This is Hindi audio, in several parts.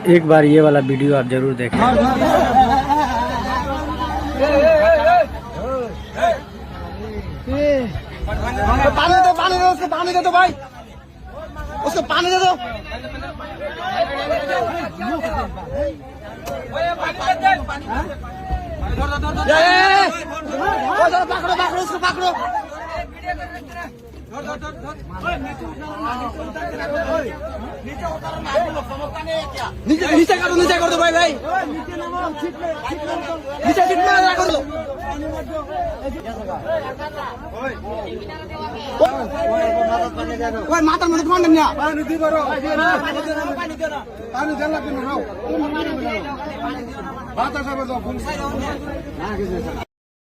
एक बार ये वाला वीडियो आप जरूर देखें। पानी दो उसको, पानी दे दो भाई, उसको पानी दे दो। पकड़ो पकड़ो उसको, पकड़ो। नीचे कर दो भाई भाई, नीचे सीट में कर दो। माता मन कौन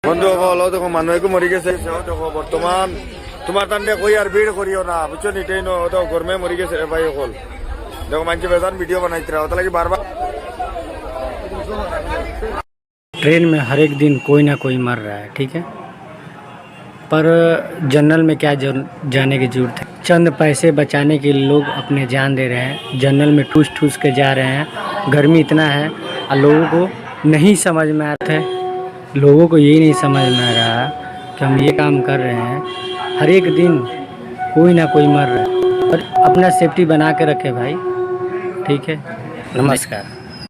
বন্ধুসকল দেখো মানুহ একো মৰি গেছে। দেখো বৰ্তমান তোমাৰ তাতে কৈ আৰু ভিৰ কৰিও না বুঝছো নি, ট্রেন গরমে মরি গেছে রে ভাই সকল। দেখো মানুষ বেজান ভিডিও বানাইতে ওটা লাগি বারবার। ट्रेन में हर एक दिन कोई ना कोई मर रहा है, ठीक है, पर जनरल में क्या जाने की जरूरत है। चंद पैसे बचाने के लिए लोग अपने जान दे रहे हैं, जनरल में ठूस ठूस के जा रहे हैं। गर्मी इतना है और लोगों को नहीं समझ में आता है, लोगों को ये नहीं समझ में आ रहा कि हम ये काम कर रहे हैं। हर एक दिन कोई ना कोई मर रहा है, और अपना सेफ्टी बना के रखे भाई, ठीक है। नमस्कार।